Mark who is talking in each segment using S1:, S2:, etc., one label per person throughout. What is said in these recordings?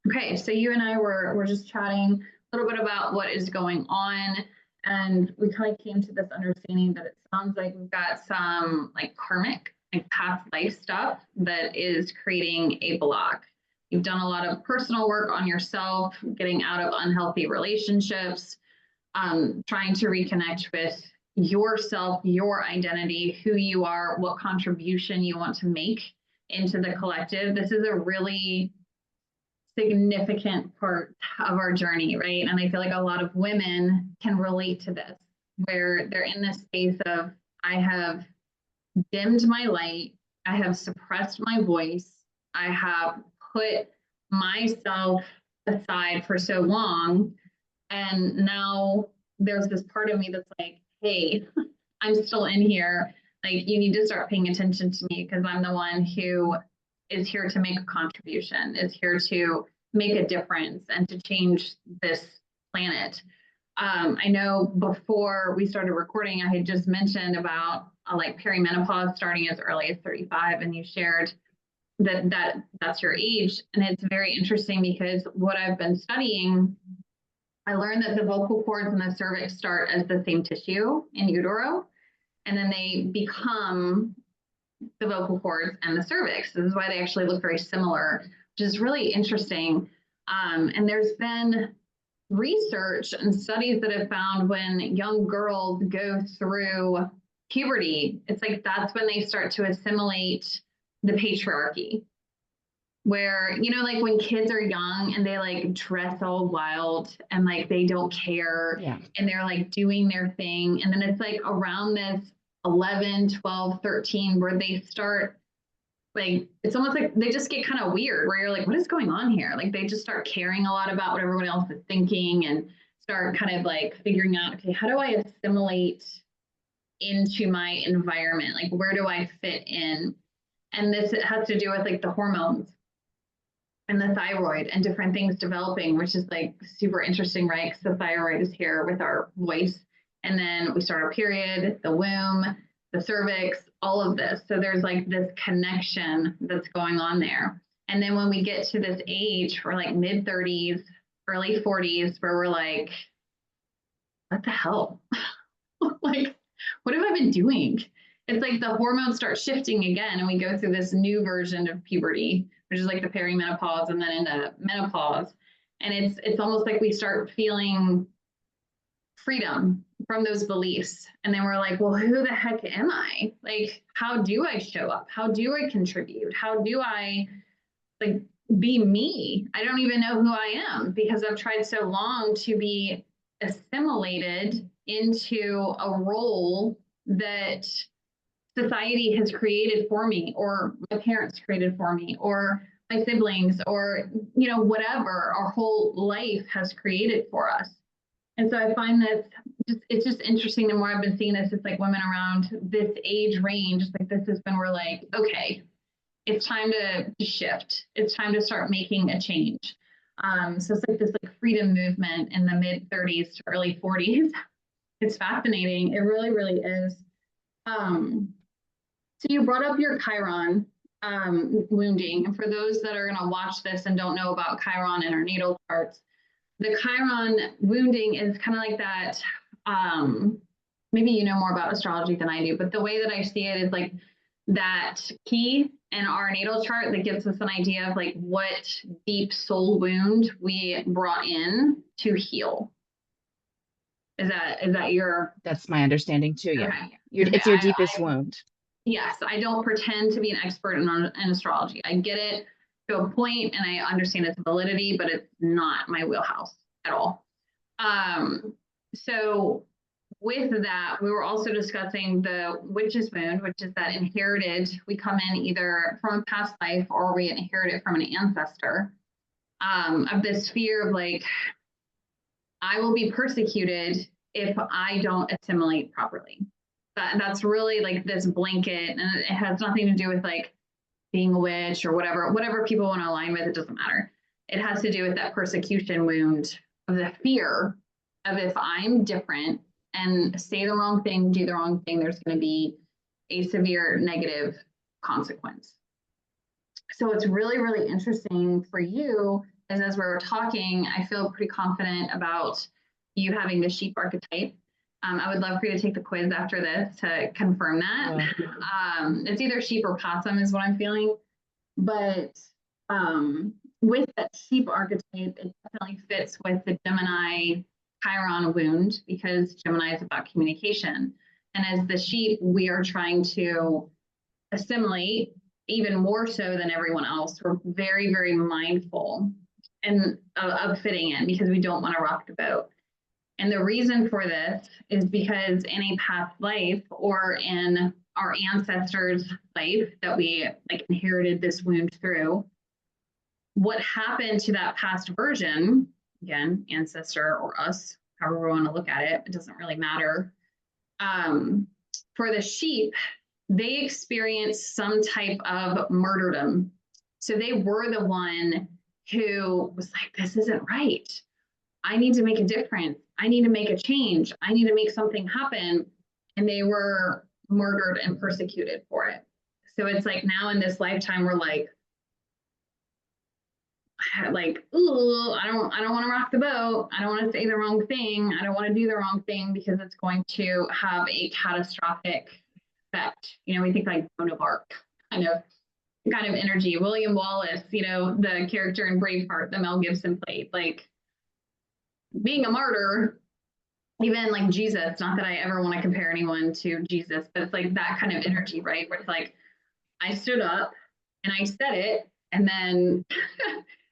S1: Okay, so you and I were just chatting a little bit about what is going on, and we kind of came to this understanding that it sounds like we've got some like karmic, like past life stuff that is creating a block. You've done a lot of personal work on yourself, getting out of unhealthy relationships, trying to reconnect with yourself, your identity, who you are, what contribution you want to make into the collective. This is a really significant part of our journey, right? And I feel like a lot of women can relate to this, where they're in this space of, I have dimmed my light, I have suppressed my voice, I have put myself aside for so long. And now there's this part of me that's like, hey, I'm still in here. Like, you need to start paying attention to me because I'm the one who is here to make a contribution, is here to make a difference and to change this planet. I know before we started recording, I had just mentioned about like perimenopause starting as early as 35, and you shared that's your age. And it's very interesting because what I've been studying, I learned that the vocal cords and the cervix start as the same tissue in utero, and then they become the vocal cords and the cervix. This is why they actually look very similar, which is really interesting. And there's been research and studies that have found when young girls go through puberty, it's like that's when they start to assimilate the patriarchy. Where, you know, like when kids are young and they like dress all wild and like they don't care,
S2: Yeah.
S1: and they're like doing their thing. And then it's like around this 11, 12, 13 where they start like, it's almost like they just get kind of weird where you're like, what is going on here? Like they just start caring a lot about what everyone else is thinking and start kind of like figuring out, okay, how do I assimilate into my environment? Like, where do I fit in? And this has to do with like the hormones and the thyroid and different things developing, which is like super interesting, right? Because the thyroid is here with our voice. And then we start our period, the womb, the cervix, all of this. So there's like this connection that's going on there. And then when we get to this age, we're like mid 30s, early 40s, where we're like, what the hell? Like, what have I been doing? It's like the hormones start shifting again, and we go through this new version of puberty, which is like the perimenopause and then into menopause. And it's almost like we start feeling freedom from those beliefs. And then we're like, well, who the heck am I? Like, how do I show up? How do I contribute? How do I like be me? I don't even know who I am because I've tried so long to be assimilated into a role that society has created for me, or my parents created for me, or my siblings, or you know, whatever our whole life has created for us. And so I find that it's just interesting. The more I've been seeing this, it's like women around this age range, like this is when we're like, okay, it's time to shift. It's time to start making a change. So it's like this like freedom movement in the mid 30s to early 40s. It's fascinating. It really, really is. So you brought up your Chiron wounding. And for those that are going to watch this and don't know about Chiron in our natal charts, the Chiron wounding is kind of like that. Maybe you know more about astrology than I do, but the way that I see it is like that key in our natal chart that gives us an idea of like what deep soul wound we brought in to heal. Is that your?
S2: That's my understanding too. Yeah.
S1: Okay.
S2: It's your deepest wound.
S1: Yes, I don't pretend to be an expert in astrology. I get it to a point and I understand its validity, but it's not my wheelhouse at all. So with that, we were also discussing the witch's wound, which is that inherited, we come in either from a past life or we inherit it from an ancestor, of this fear of like, I will be persecuted if I don't assimilate properly. That's really like this blanket, and it has nothing to do with like being a witch or whatever people want to align with. It doesn't matter. It has to do with that persecution wound of the fear of if I'm different and say the wrong thing, do the wrong thing, there's going to be a severe negative consequence. So it's really, really interesting for you as we're talking, I feel pretty confident about you having the sheep archetype. I would love for you to take the quiz after this to confirm that. It's either sheep or possum is what I'm feeling. But with that sheep archetype, it definitely fits with the Gemini Chiron wound because Gemini is about communication. And as the sheep, we are trying to assimilate even more so than everyone else. We're very, very mindful and of fitting in because we don't want to rock the boat. And the reason for this is because in a past life or in our ancestors' life that we like inherited this wound through, what happened to that past version, again, ancestor or us, however we want to look at it, it doesn't really matter. For the sheep, they experienced some type of martyrdom. So they were the one who was like, this isn't right. I need to make a difference. I need to make a change. I need to make something happen. And they were murdered and persecuted for it. So it's like now in this lifetime, we're like, ooh, I don't want to rock the boat. I don't want to say the wrong thing. I don't want to do the wrong thing because it's going to have a catastrophic effect. You know, we think like Joan of Arc kind of energy. William Wallace, you know, the character in Braveheart that Mel Gibson played, like being a martyr, even like Jesus, not that I ever want to compare anyone to Jesus, but it's like that kind of energy, right? Where it's like, I stood up and I said it, and then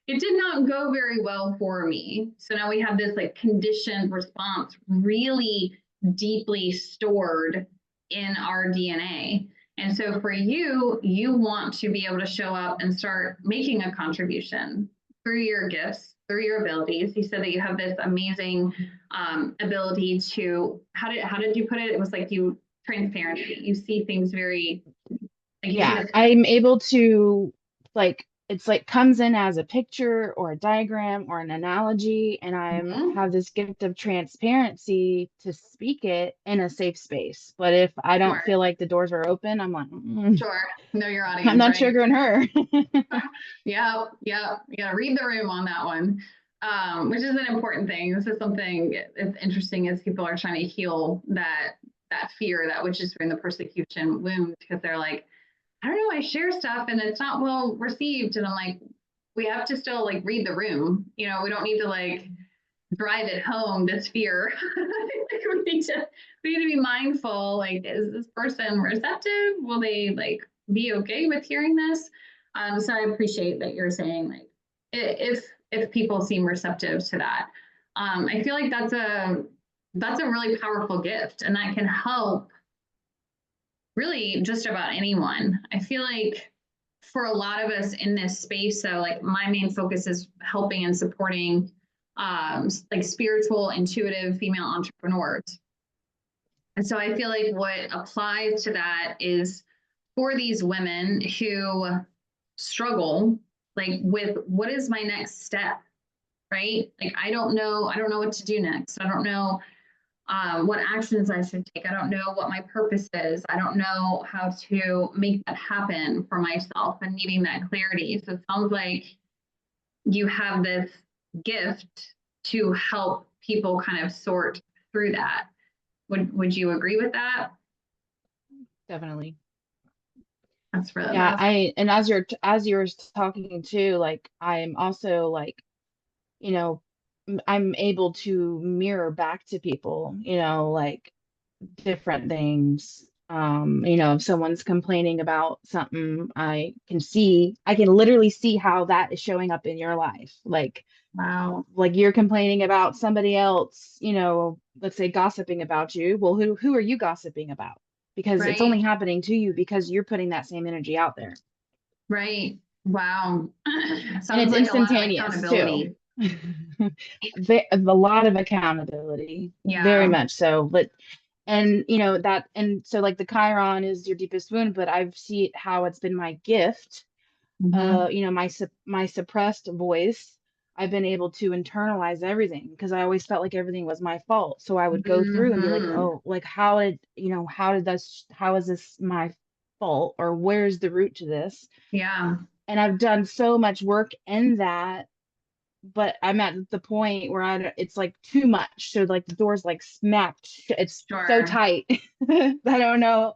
S1: it did not go very well for me. So now we have this like conditioned response really deeply stored in our DNA. And so for you, you want to be able to show up and start making a contribution through your gifts, through your abilities. You said that you have this amazing ability to, how did you put it? It was like transparency. You see things very, like
S2: Yeah, I'm able to like it's like comes in as a picture or a diagram or an analogy, and have this gift of transparency to speak it in a safe space. But if I don't feel like the doors are open, I'm like,
S1: sure, know your audience.
S2: I'm not triggering her.
S1: Yeah. You gotta read the room on that one, which is an important thing. This is something it's interesting as people are trying to heal that fear, that which is from the persecution wound, because they're like, I don't know, I share stuff and it's not well received. And I'm like, we have to still like read the room. You know, we don't need to like drive it home, this fear. we need to be mindful. Like, is this person receptive? Will they like be okay with hearing this? So I appreciate that you're saying like if people seem receptive to that. I feel like that's a really powerful gift, and that can help really just about anyone. I feel like for a lot of us in this space, so like my main focus is helping and supporting like spiritual, intuitive female entrepreneurs. And so I feel like what applies to that is for these women who struggle like with what is my next step, right? Like I don't know what to do next. I don't know what actions I should take. I don't know what my purpose is. I don't know how to make that happen for myself and needing that clarity. So it sounds like you have this gift to help people kind of sort through that. Would you agree with that?
S2: Definitely.
S1: That's really
S2: Yeah, and as you're talking too, like I'm also like, you know, I'm able to mirror back to people, like different things. If someone's complaining about something, I can literally see how that is showing up in your life.
S1: wow.
S2: Like you're complaining about somebody else, let's say gossiping about you. Well, who are you gossiping about? Because it's only happening to you because you're putting that same energy out there.
S1: Right. Wow.
S2: And it's like instantaneous too. A lot of accountability.
S1: Yeah.
S2: Very much so. And so like the Chiron is your deepest wound, but I've seen how it's been my gift. My suppressed voice, I've been able to internalize everything because I always felt like everything was my fault. So I would go through and be like, oh, like how is this my fault, or where's the root to this?
S1: Yeah.
S2: And I've done so much work in that but I'm at the point where it's like too much. So like the door's like smacked. It's so
S1: Sure.
S2: tight. I don't know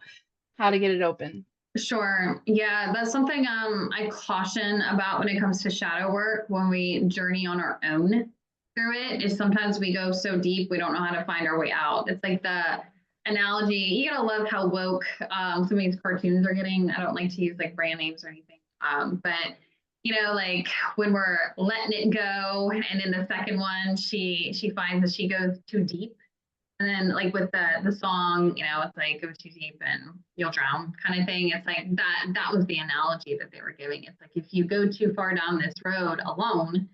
S2: how to get it open.
S1: Sure. Yeah, that's something I caution about when it comes to shadow work when we journey on our own through it is sometimes we go so deep we don't know how to find our way out. It's like the analogy, you gotta love how woke some of these cartoons are getting. I don't like to use like brand names or anything. But you know, like when we're letting it go and in the second one she finds that she goes too deep and then like with the song, you know, it's like go too deep and you'll drown kind of thing. It's like that was the analogy that they were giving. It's like if you go too far down this road alone,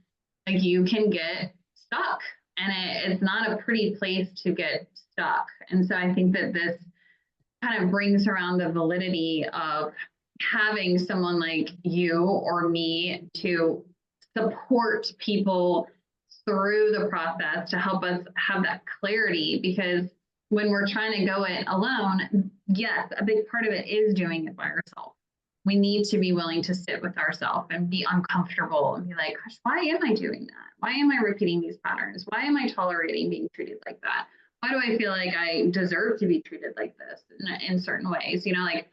S1: like you can get stuck. And it's not a pretty place to get stuck. And so I think that this kind of brings around the validity of having someone like you or me to support people through the process to help us have that clarity because when we're trying to go it alone, yes, a big part of it is doing it by ourselves. We need to be willing to sit with ourselves and be uncomfortable and be like, gosh, why am I doing that? Why am I repeating these patterns? Why am I tolerating being treated like that? Why do I feel like I deserve to be treated like this in certain ways? You know, like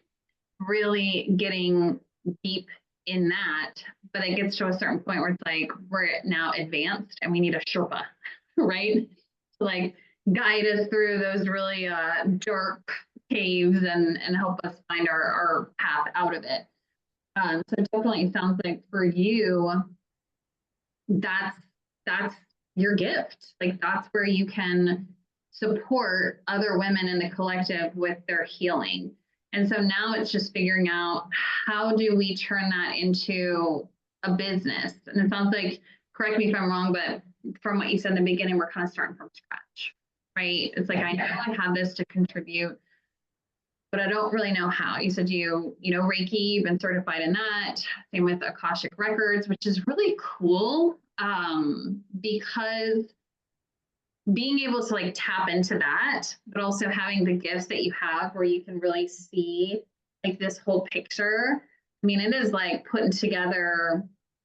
S1: really getting deep in that, but it gets to a certain point where it's like we're now advanced and we need a Sherpa, right? To like guide us through those really dark caves and help us find our path out of it. So it definitely sounds like for you, that's that's your gift. Like that's where you can support other women in the collective with their healing. And so now it's just figuring out how do we turn that into a business? And it sounds like, correct me if I'm wrong, but from what you said in the beginning, we're kind of starting from scratch, right? It's like I know I have this to contribute, but I don't really know how. You said you know, Reiki, you've been certified in that. Same with Akashic Records, which is really cool because being able to like tap into that, but also having the gifts that you have where you can really see like this whole picture. I mean, it is like putting together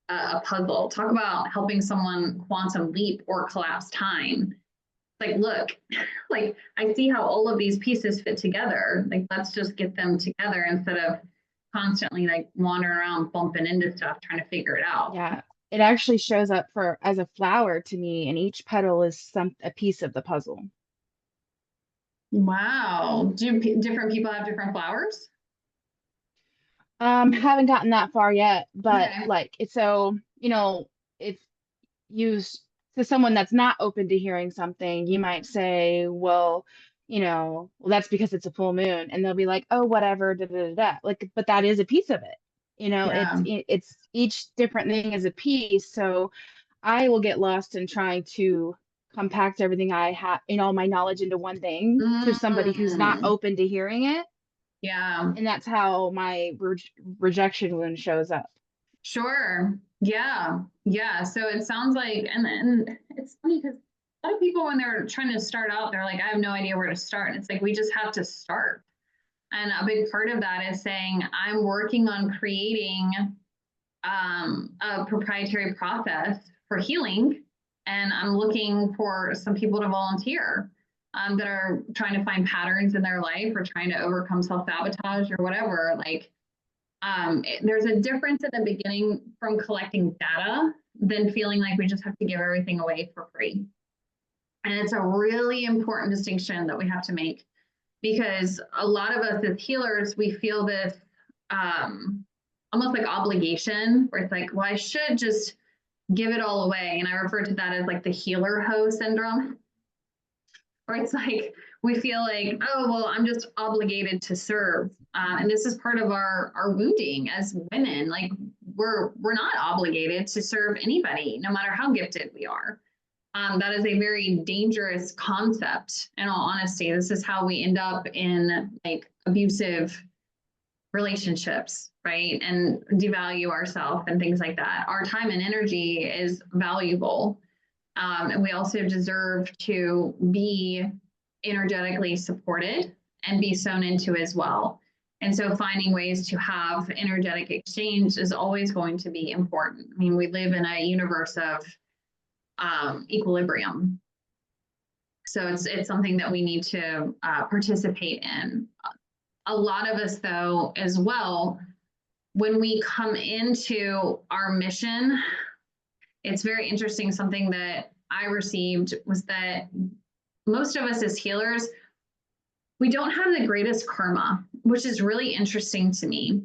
S1: a puzzle. Talk about helping someone quantum leap or collapse time. Like, look, like I see how all of these pieces fit together. Like, let's just get them together instead of constantly like wandering around bumping into stuff trying to figure it out.
S2: Yeah. It actually shows up for as a flower to me, and each petal is a piece of the puzzle.
S1: Wow. Do different people have different flowers?
S2: Haven't gotten that far yet, but
S1: Okay.
S2: like it's so, you know, if you to someone that's not open to hearing something, you might say, well, well, that's because it's a full moon, and they'll be like, oh, whatever, da da da da. Like, but that is a piece of it.
S1: Yeah.
S2: It's each different thing is a piece. So I will get lost in trying to compact everything I have, my knowledge into one thing to somebody who's not
S1: Mm,
S2: open to hearing it.
S1: yeah.
S2: And that's how my rejection wound shows up.
S1: Sure. Yeah. Yeah. So it sounds like, and it's funny because a lot of people, when they're trying to start out, they're like, I have no idea where to start. And it's like, we just have to start. And a big part of that is saying, I'm working on creating a proprietary process for healing. And I'm looking for some people to volunteer that are trying to find patterns in their life or trying to overcome self sabotage or whatever. Like, there's a difference at the beginning from collecting data than feeling like we just have to give everything away for free. And it's a really important distinction that we have to make because a lot of us as healers, we feel this almost like obligation where it's like, well, I should just give it all away. And I refer to that as like the healer hoe syndrome, where it's like we feel like, oh, well, I'm just obligated to serve. And this is part of our wounding as women. Like we're not obligated to serve anybody, no matter how gifted we are. That is a very dangerous concept. In all honesty, this is how we end up in like abusive relationships, right? And devalue ourselves and things like that. Our time and energy is valuable. And we also deserve to be energetically supported and be sewn into as well. And so finding ways to have energetic exchange is always going to be important. I mean, we live in a universe of equilibrium. So it's something that we need to participate in. A lot of us, though, as well, when we come into our mission, it's very interesting. Something that I received was that most of us as healers, we don't have the greatest karma, which is really interesting to me.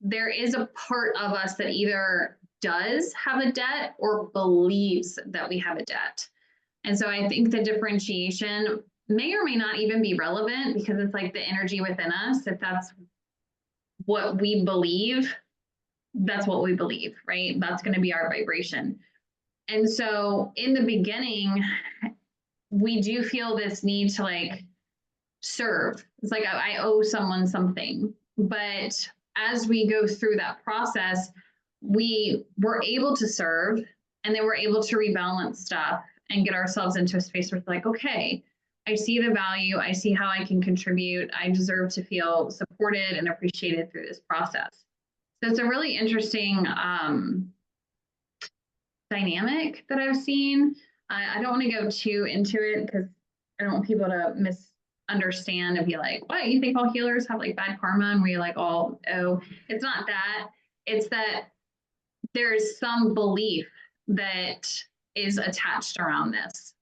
S1: There is a part of us that either does have a debt or believes that we have a debt. And so I think the differentiation may or may not even be relevant, because it's like the energy within us. If that's what we believe, that's what we believe, right? That's going to be our vibration. And so in the beginning, we do feel this need to like serve. It's like I owe someone something. But as we go through that process, we were able to serve, and then we're able to rebalance stuff and get ourselves into a space where it's like, okay, I see the value. I see how I can contribute. I deserve to feel supported and appreciated through this process. So it's a really interesting dynamic that I've seen. I don't want to go too into it because I don't want people to misunderstand and be like, "What, you think all healers have like bad karma?" And we're like, "Oh, it's not that. It's that there's some belief that is attached around this,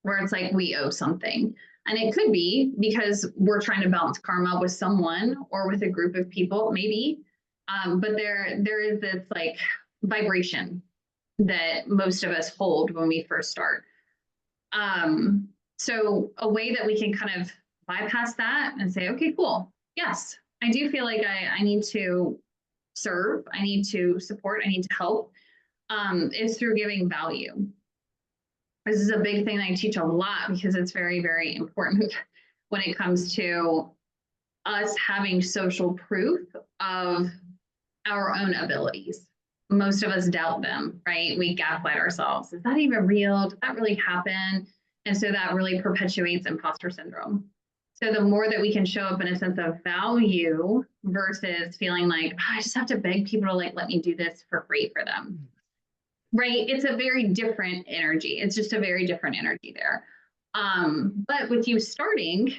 S1: where it's like we owe something." And it could be because we're trying to balance karma with someone or with a group of people, maybe. But there is this like vibration that most of us hold when we first start. So a way that we can kind of bypass that and say, okay, cool. Yes, I do feel like I need to serve, I need to support, I need to help, is through giving value. This is a big thing that I teach a lot because it's very, very important when it comes to us having social proof of our own abilities. Most of us doubt them, right? We gaslight ourselves. Is that even real? Did that really happen? And so that really perpetuates imposter syndrome. So the more that we can show up in a sense of value versus feeling like, oh, I just have to beg people to like let me do this for free for them, right? It's a very different energy. It's just a very different energy there. But with you starting,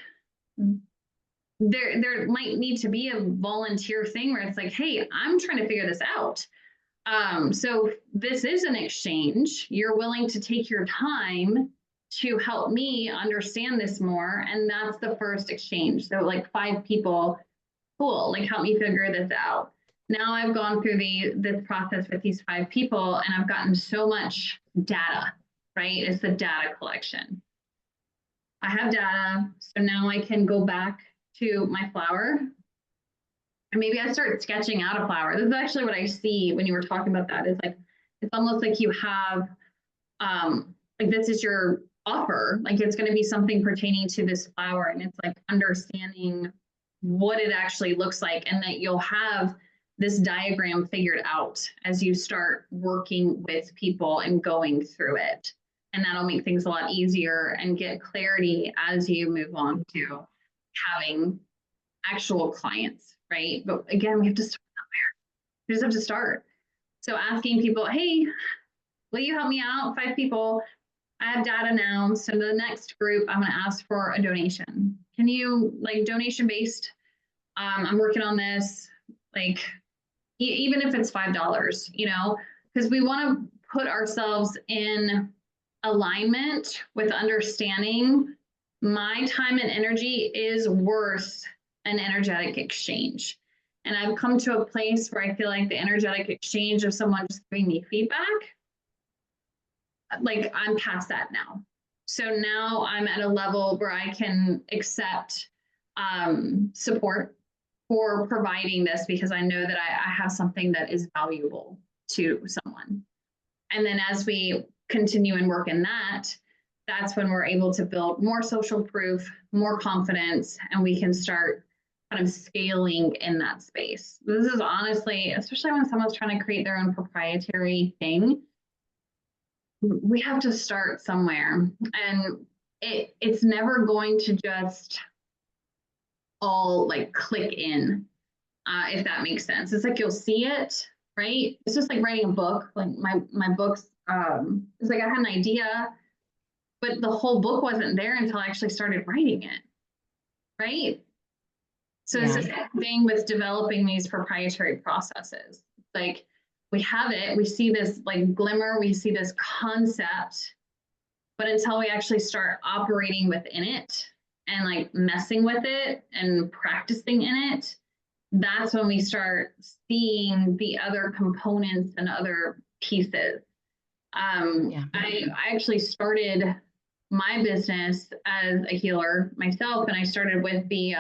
S1: there might need to be a volunteer thing where it's like, hey, I'm trying to figure this out. So this is an exchange. You're willing to take your time to help me understand this more. And that's the first exchange. So like 5 people, cool, like help me figure this out. Now I've gone through this process with these 5 people, and I've gotten so much data, right? It's the data collection. I have data, so now I can go back to my flower, and maybe I start sketching out a flower. This is actually what I see when you were talking about that. Is like, it's almost like you have, like this is your offer. Like it's going to be something pertaining to this flower, and it's like understanding what it actually looks like, and that you'll have this diagram figured out as you start working with people and going through it. And that'll make things a lot easier and get clarity as you move on to having actual clients, right? But again, we have to start somewhere. We just have to start. So asking people, hey, will you help me out? 5 people. I have data now. So the next group, I'm going to ask for a donation. Can you, like, donation based? I'm working on this. Like, even if it's $5, you know, because we want to put ourselves in alignment with understanding my time and energy is worth an energetic exchange. And I've come to a place where I feel like the energetic exchange of someone just giving me feedback, like I'm past that now. So now I'm at a level where I can accept support for providing this, because I know that I have something that is valuable to someone. And then as we continue and work in that, that's when we're able to build more social proof, more confidence, and we can start kind of scaling in that space. This is honestly, especially when someone's trying to create their own proprietary thing, we have to start somewhere. And it's never going to just all like click in, if that makes sense. It's like you'll see it, right? It's just like writing a book. Like my books, it's like I had an idea, but the whole book wasn't there until I actually started writing it, right? So it's
S2: Yeah.
S1: the same thing with developing these proprietary processes. Like we have it, we see this like glimmer, we see this concept, but until we actually start operating within it and like messing with it and practicing in it, that's when we start seeing the other components and other pieces.
S2: Yeah.
S1: I actually started my business as a healer myself, and I started with the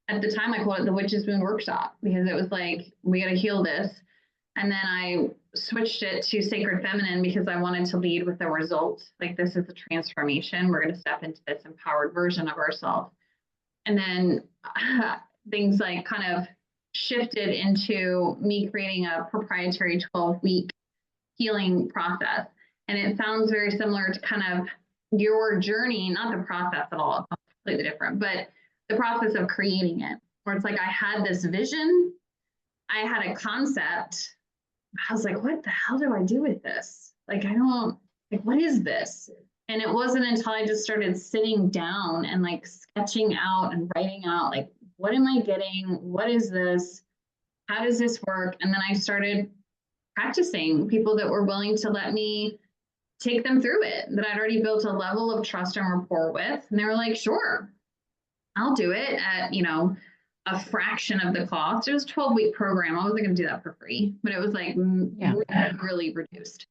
S1: at the time I called it the Witch's Moon Workshop because it was like we got to heal this, and then I switched it to Sacred Feminine because I wanted to lead with the results. Like this is a transformation. We're going to step into this empowered version of ourselves, and then things like kind of shifted into me creating a proprietary 12-week healing process. And it sounds very similar to kind of your journey, not the process at all, it's completely different, but the process of creating it, where it's like I had this vision, I had a concept. I was like, what the hell do I do with this? Like, I don't, like, what is this? And it wasn't until I just started sitting down and like sketching out and writing out, like, what am I getting? What is this? How does this work? And then I started practicing, people that were willing to let me take them through it, that I'd already built a level of trust and rapport with. And they were like, sure, I'll do it at, a fraction of the cost. It was a 12-week program. I wasn't going to do that for free, but it was like really reduced.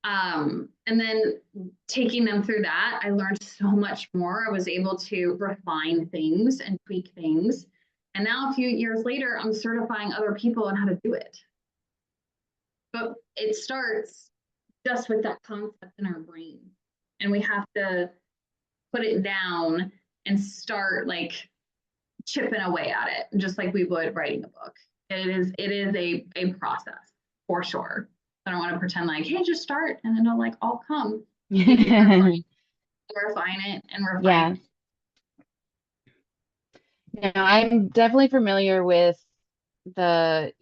S1: And then taking them through that, I learned so much more. I was able to refine things and tweak things. And now a few years later, I'm certifying other people on how to do it. But it starts just with that concept in our brain. And we have to put it down and start like chipping away at it, just like we would writing a book. It is a process for sure. I don't want to pretend like, hey, just start and then it'll like all come. Refine it and refine
S2: Yeah.
S1: it.
S2: No, I'm definitely familiar with the,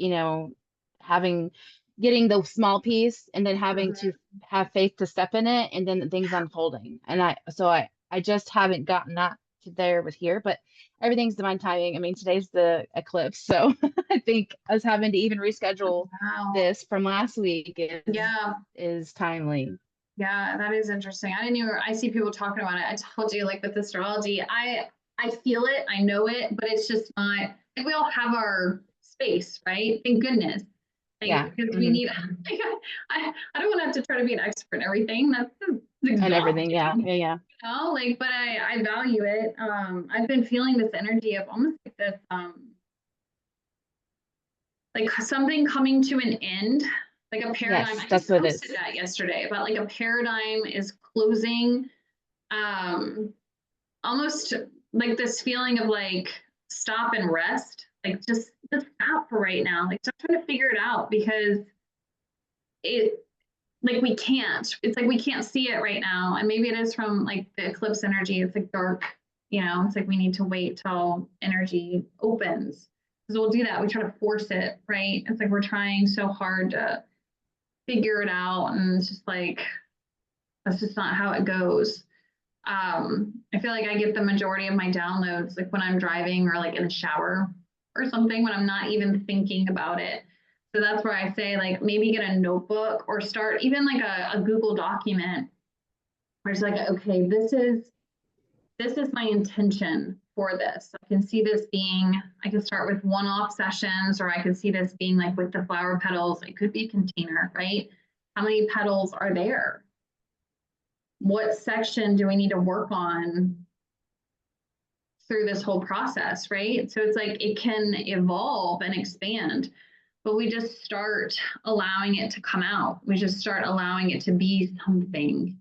S2: getting the small piece and then having to have faith to step in it and then things unfolding. And I just haven't gotten that to there with here, but everything's divine timing. I mean, today's the eclipse, so I think us having to even reschedule
S1: Wow.
S2: this from last week is timely.
S1: Yeah, that is interesting. I see people talking about it. I told you, like with astrology, I feel it, I know it, but it's just not like we all have our space, right? Thank goodness. Like,
S2: Yeah.
S1: because we need like, I don't want to have to try to be an expert in everything. That's
S2: And everything. Yeah. Yeah. Yeah.
S1: like, but I value it. I've been feeling this energy of almost like this like something coming to an end, like a paradigm.
S2: Yes,
S1: I
S2: that's
S1: just
S2: what it is.
S1: posted that yesterday about like a paradigm is closing, almost like this feeling of like stop and rest, like just stop for right now, like stop trying to figure it out because it like we can't. It's like we can't see it right now, and maybe it is from like the eclipse energy. It's like dark, it's like we need to wait till energy opens because we'll do that. We try to force it, right? It's like we're trying so hard to figure it out, and it's just like that's just not how it goes. I feel like I get the majority of my downloads like when I'm driving or like in the shower or something when I'm not even thinking about it. So that's where I say like maybe get a notebook or start even like a Google document where it's like, okay, this is my intention for this. I can see this being, I can start with one-off sessions, or I can see this being like with the flower petals. It could be a container, right? How many petals are there? What section do we need to work on through this whole process, right? So it's like it can evolve and expand, but we just start allowing it to come out. We just start allowing it to be something.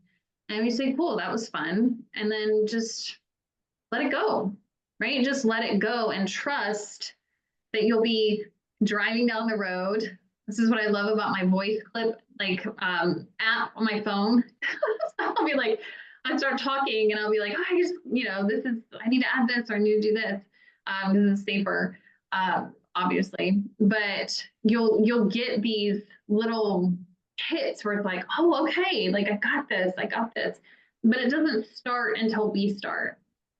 S1: And we say, cool, that was fun. And then just let it go, right? Just let it go and trust that you'll be driving down the road. This is what I love about my voice clip, like app on my phone. I'll be like, I start talking and I'll be like, I need to add this or I need to do this because it's safer. obviously, but you'll get these little hits where it's like, oh, okay, like I got this, but it doesn't start until we start.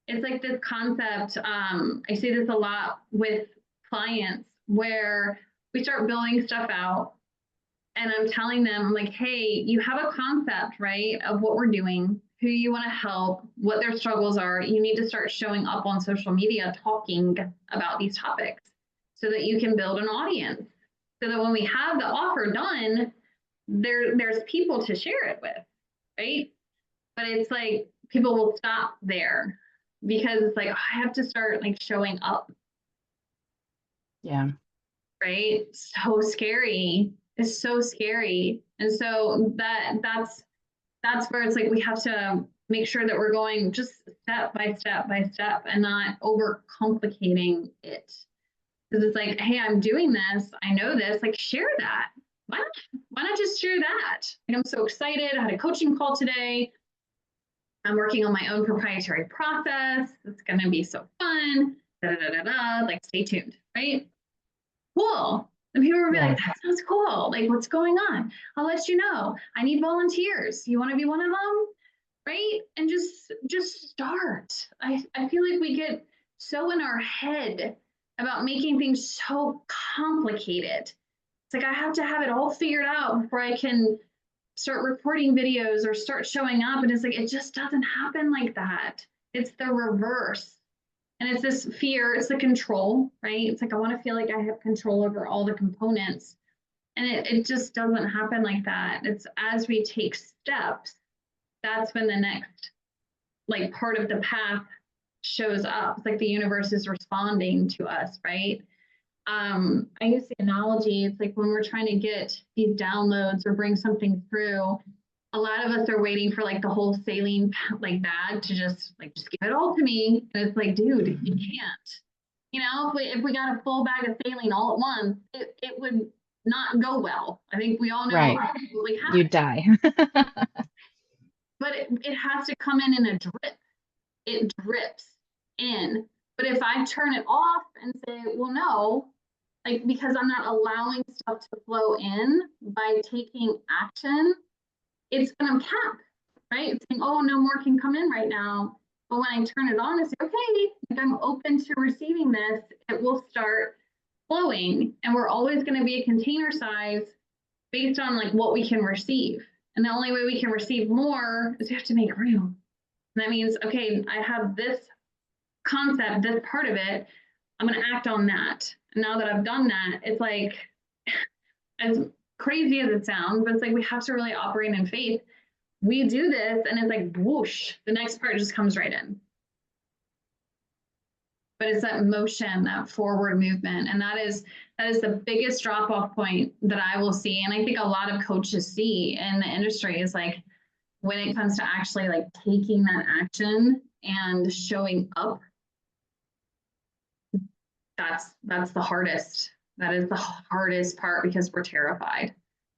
S1: It's like this concept. I see this a lot with clients where we start building stuff out, and I'm telling them like, hey, you have a concept, right, of what we're doing, who you want to help, what their struggles are. You need to start showing up on social media talking about these topics so that you can build an audience. So that when we have the offer done, there's people to share it with, right? But it's like people will stop there because it's like, oh, I have to start like showing up.
S2: Yeah.
S1: Right? So scary. It's so scary. And so that's where it's like we have to make sure that we're going just step by step by step and not over complicating it. Because it's like, hey, I'm doing this, I know this, like share that. Why not just share that? Like, I'm so excited. I had a coaching call today. I'm working on my own proprietary process. It's gonna be so fun. Da, da, da, da, da. Like stay tuned, right? Cool. And people will be like, that sounds cool. Like, what's going on? I'll let you know. I need volunteers. You want to be one of them? Right? And just start. I feel like we get so in our head about making things so complicated. It's like I have to have it all figured out before I can start recording videos or start showing up. And it's like, it just doesn't happen like that. It's the reverse. And it's this fear, it's the control, right? It's like, I want to feel like I have control over all the components. And it just doesn't happen like that. It's as we take steps, that's when the next like part of the path shows up. It's like the universe is responding to us, right? I use the analogy, it's like when we're trying to get these downloads or bring something through, a lot of us are waiting for like the whole saline like bag to just give it all to me. And it's like, dude, you can't. You know, if we got a full bag of saline all at once, it would not go well. I think we all know
S2: Right.
S1: like
S2: You die.
S1: but it has to come in a drip. It drips in. But if I turn it off and say, well, no, like because I'm not allowing stuff to flow in by taking action, it's going to cap, right? It's saying, oh, no more can come in right now. But when I turn it on and say, okay, if I'm open to receiving this, it will start flowing. And we're always going to be a container size based on like what we can receive. And the only way we can receive more is we have to make room. And that means, okay, I have this concept, this part of it, I'm going to act on that. And now that I've done that, it's like, as crazy as it sounds, but it's like we have to really operate in faith. We do this and it's like whoosh, the next part just comes right in. But it's that motion, that forward movement. And that is the biggest drop-off point that I will see. And I think a lot of coaches see in the industry is like when it comes to actually like taking that action and showing up, that's the hardest. That is the hardest part because we're terrified.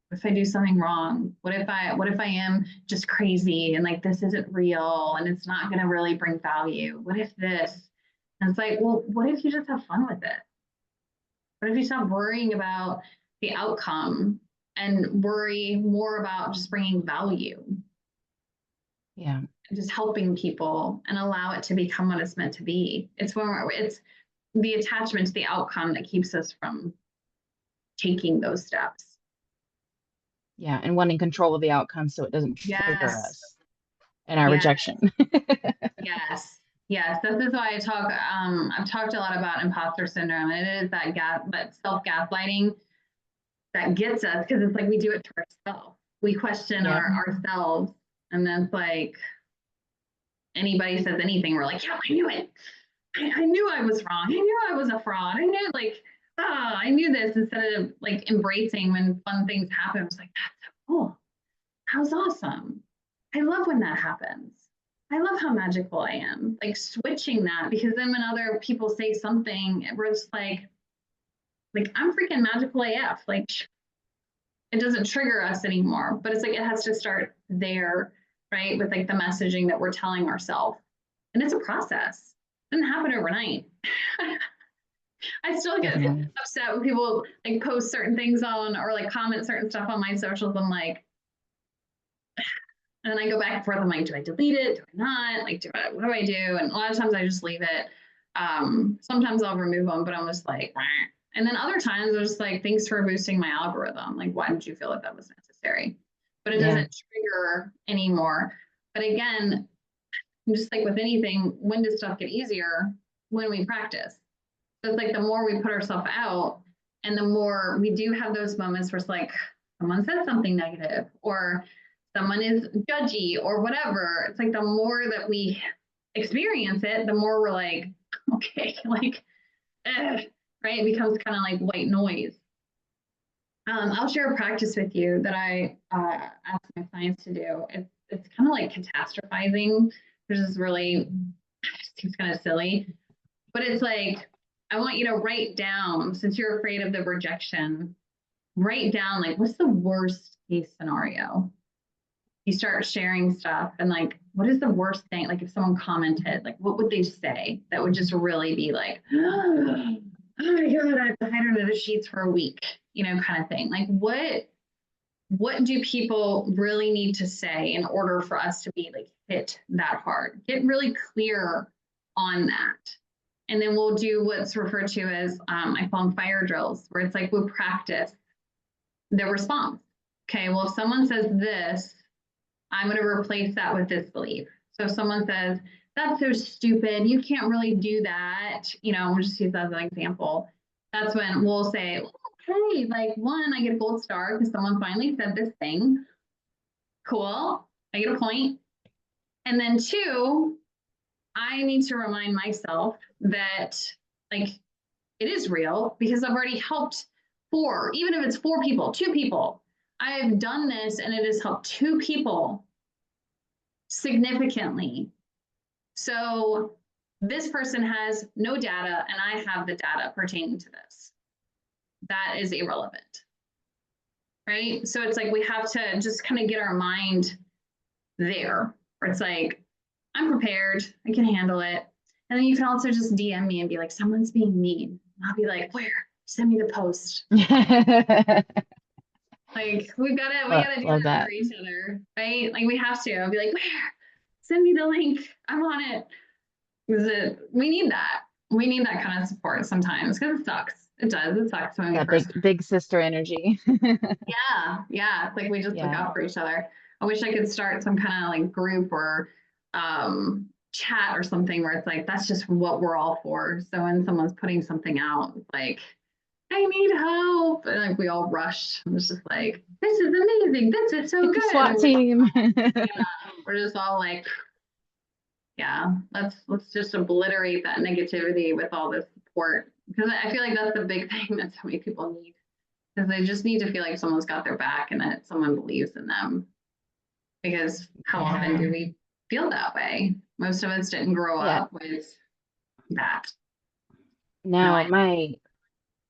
S1: What if I do something wrong? What if I am just crazy and like this isn't real and it's not going to really bring value? What if this? And it's like, well, what if you just have fun with it? What if you stop worrying about the outcome and worry more about just bringing value?
S2: Yeah.
S1: And just helping people and allow it to become what it's meant to be. It's the attachment to the outcome that keeps us from taking those steps.
S2: Yeah. And wanting control of the outcome so it doesn't trigger
S1: Yes.
S2: us and our
S1: Yes.
S2: rejection.
S1: Yes. Yes. This is why I've talked a lot about imposter syndrome. And it is that self-gaslighting that gets us because it's like we do it to ourselves. We question ourselves. And then it's like anybody says anything, we're like, yeah, I knew it. I knew I was wrong. I knew I was a fraud. I knew I knew this, instead of like embracing when fun things happen. It was like, that's so cool. That was awesome. I love when that happens. I love how magical I am. Like switching that, because then when other people say something, we're just like I'm freaking magical AF. Like it doesn't trigger us anymore. But it's like it has to start there, right? With like the messaging that we're telling ourselves. And it's a process. It didn't happen overnight. I still get
S2: Definitely.
S1: upset when people like post certain things on or like comment certain stuff on my socials. I'm like, and then I go back and forth. I'm like, do I delete it? Do I not? Like, what do I do? And a lot of times I just leave it. Sometimes I'll remove them, but I'm just like, "Meh." And then other times I'm just like, thanks for boosting my algorithm. Like, why did you feel like that was necessary? But it
S2: Yeah.
S1: doesn't trigger anymore. But again, just like with anything, when does stuff get easier? When we practice. So it's like the more we put ourselves out and the more we do have those moments where it's like someone said something negative or someone is judgy or whatever. It's like the more that we experience it, the more we're like, okay, like, right? It becomes kind of like white noise. I'll share a practice with you that I ask my clients to do. It's kind of like catastrophizing, which is really seems kind of silly, but it's like I want you to write down, since you're afraid of the rejection, write down like what's the worst case scenario. You start sharing stuff and like what is the worst thing? Like if someone commented, like what would they say that would just really be like, oh my god, I have to hide under the sheets for a week, kind of thing. Like what do people really need to say in order for us to be like hit that hard? Get really clear on that. And then we'll do what's referred to as, I call them fire drills, where it's like we'll practice the response. Okay, well, if someone says this, I'm going to replace that with this belief. So if someone says, that's so stupid, you can't really do that, we'll just use that as an example. That's when we'll say, okay, like one, I get a gold star because someone finally said this thing. Cool, I get a point. And then two, I need to remind myself that like it is real because I've already helped four, even if it's four people, two people. I've done this and it has helped two people significantly. So this person has no data and I have the data pertaining to this. That is irrelevant, right? So it's like we have to just kind of get our mind there, where it's like, I'm prepared, I can handle it. And then you can also just DM me and be like, someone's being mean. And I'll be like, where? Send me the post. Like we gotta do
S2: Love
S1: that for
S2: that.
S1: each other, right? Like we have to. I'll be like, where? Send me the link. I'm on it. We need that. We need that kind of support sometimes because it sucks. It does. It sucks when we
S2: Yeah,
S1: first.
S2: big sister energy.
S1: Yeah. It's like we just look
S2: Yeah.
S1: out for each other. I wish I could start some kind of like group or chat or something where it's like that's just what we're all for. So when someone's putting something out, it's like I need help. And like we all rushed. It was just like, this is amazing. This is so
S2: Get the
S1: good.
S2: SWAT
S1: And
S2: team.
S1: we're just all like, yeah, let's just obliterate that negativity with all this support. Because I feel like that's the big thing that so many people need. Because they just need to feel like someone's got their back and that someone believes in them. Because how often do
S2: Yeah.
S1: we feel that way? Most of us didn't grow
S2: Yeah.
S1: up with that. No,
S2: No,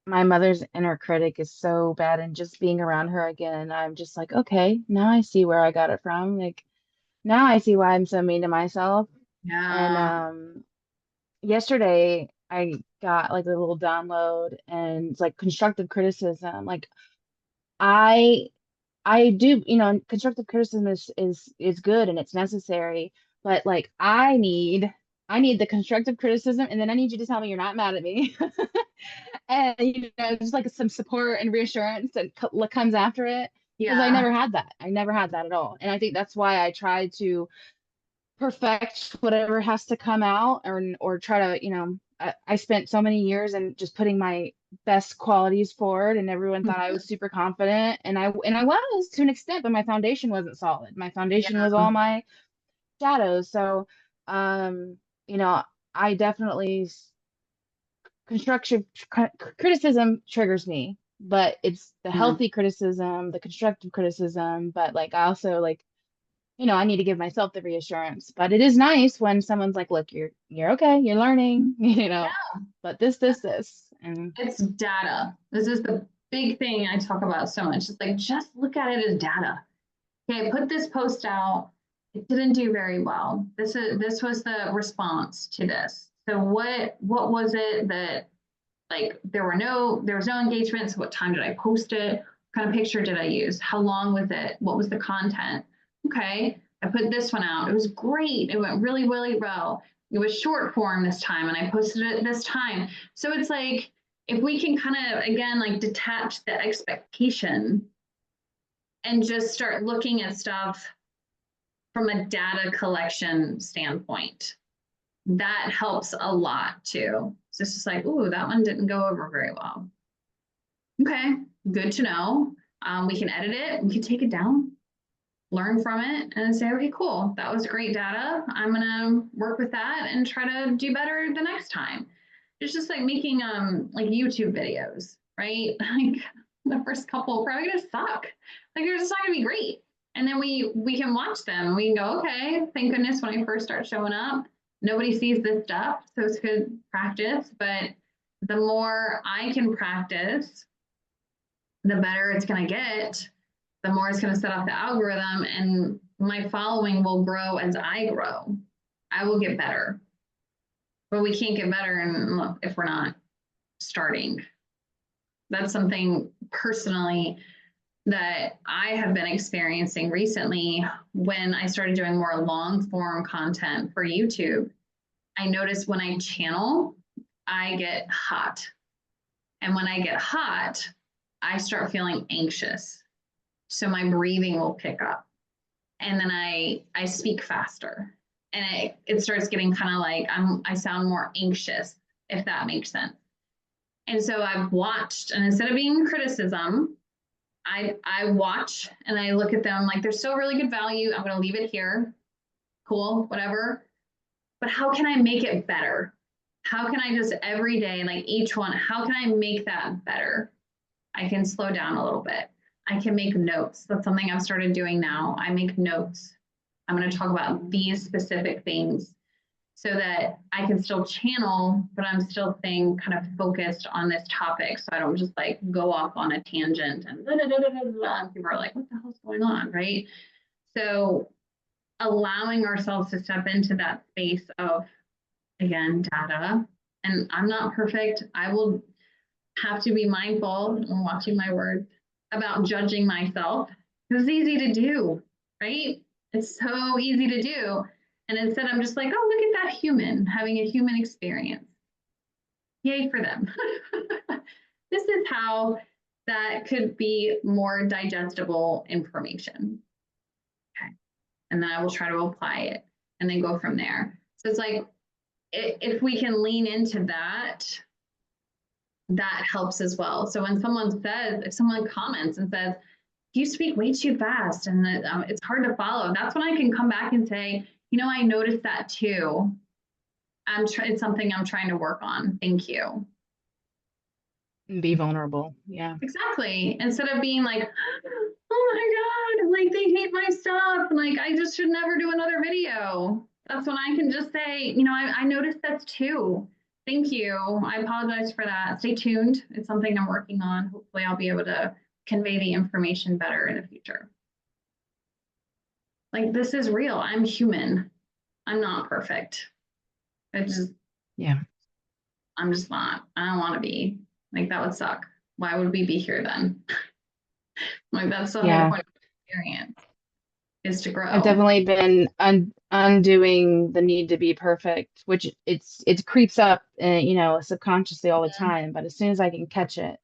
S2: my mother's inner critic is so bad, and just being around her again, I'm just like, okay, now I see where I got it from. Like now I see why I'm so mean to myself. And
S1: yeah.
S2: yesterday I got like a little download and it's like constructive criticism. Like I I do, constructive criticism is good and it's necessary, but like I need the constructive criticism and then I need you to tell me you're not mad at me. And just like some support and reassurance that comes after it because I
S1: Yeah.
S2: never had that. I never had that at all. And I think that's why I try to perfect whatever has to come out or try to, I spent so many years and just putting my best qualities forward and everyone thought I was super confident and I was to an extent, but my foundation wasn't solid. My foundation was
S1: Yeah.
S2: all my shadows. So um, you know, I definitely constructive criticism triggers me, but it's the
S1: Yeah.
S2: healthy criticism, the constructive criticism, but like I also like I need to give myself the reassurance. But it is nice when someone's like, look, you're okay, you're learning, but this. And
S1: It's data. This is the big thing I talk about so much. It's like just look at it as data. Okay, I put this post out. It didn't do very well. This was the response to this. So what was it that Like there was no engagement. So what time did I post it? What kind of picture did I use? How long was it? What was the content? Okay, I put this one out. It was great. It went really, really well. It was short form this time and I posted it this time. So it's like, if we can kind of, again, like detach the expectation and just start looking at stuff from a data collection standpoint, that helps a lot too. So it's just like, ooh, that one didn't go over very well. Okay, good to know. We can edit it, we can take it down, learn from it, and say, okay, cool, that was great data. I'm gonna work with that and try to do better the next time. It's just like making like YouTube videos, right? Like the first couple probably gonna suck. Like they're just not gonna be great. And then we can watch them and we can go, okay, thank goodness when I first start showing up, nobody sees this stuff, so it's good practice. But the more I can practice, the better it's gonna get, the more it's gonna set off the algorithm, and my following will grow as I grow. I will get better. But we can't get better if we're not starting. That's something personally that I have been experiencing recently when I started doing more long form content for YouTube. I notice when I channel, I get hot. And when I get hot, I start feeling anxious. So my breathing will pick up. And then I speak faster. And it starts getting kind of like I sound more anxious, if that makes sense. And so I've watched, and instead of being criticism, I watch and I look at them like they're still really good value. I'm going to leave it here. Cool, whatever. But how can I make it better? How can I just every day, like each one, how can I make that better? I can slow down a little bit. I can make notes. That's something I've started doing now. I make notes. I'm going to talk about these specific things so that I can still channel, but I'm still staying kind of focused on this topic. So I don't just like go off on a tangent and people are like, what the hell's going on, right? So allowing ourselves to step into that space of, again, data. And I'm not perfect. I will have to be mindful, I'm watching my words, about judging myself. It's easy to do, right? It's so easy to do. And instead, I'm just like, oh, look at that human having a human experience. Yay for them. This is how that could be more digestible information. Okay. And then I will try to apply it and then go from there. So it's like, if we can lean into that, that helps as well. So when if someone comments and says, you speak way too fast and it's hard to follow, that's when I can come back and say, you know, I noticed that too. It's something I'm trying to work on. Thank you.
S2: Be vulnerable. Yeah.
S1: Exactly. Instead of being like, oh my God, like they hate my stuff. Like I just should never do another video. That's when I can just say, you know, I noticed that too. Thank you. I apologize for that. Stay tuned. It's something I'm working on. Hopefully I'll be able to convey the information better in the future. Like this is real. I'm human. I'm not perfect.
S2: Yeah.
S1: I'm just not. I don't want to be. Like that would suck. Why would we be here then? Like that's the whole point of experience, is to grow.
S2: I've definitely been undoing the need to be perfect, which it creeps up, you know, subconsciously all the time. But as soon as I can catch it,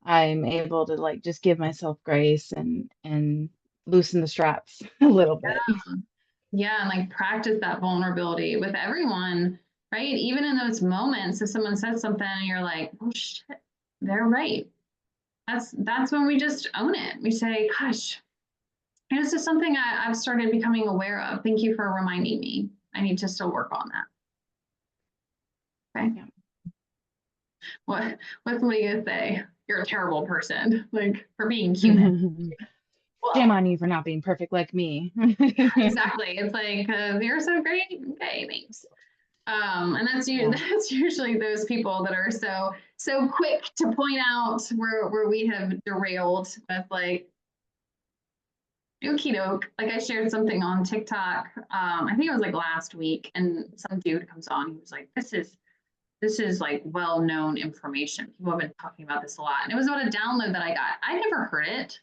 S2: I'm able to like just give myself grace and loosen the straps a little bit.
S1: Yeah, and like practice that vulnerability with everyone, right? Even in those moments, if someone says something and you're like, oh shit, they're right. That's when we just own it. We say, gosh, this is something I've started becoming aware of. Thank you for reminding me. I need to still work on that. Okay.
S2: Yeah.
S1: What's somebody gonna say? You're a terrible person, like for being human.
S2: Shame
S1: Well,
S2: on you for not being perfect like me.
S1: exactly. It's like, you're so great. Okay, thanks. And that's usually those people that are so quick to point out where we have derailed with like, okie doke. Like I shared something on TikTok. I think it was like last week, and some dude comes on. He was like, this is like well-known information. People have been talking about this a lot. And it was about a download that I got. I never heard it.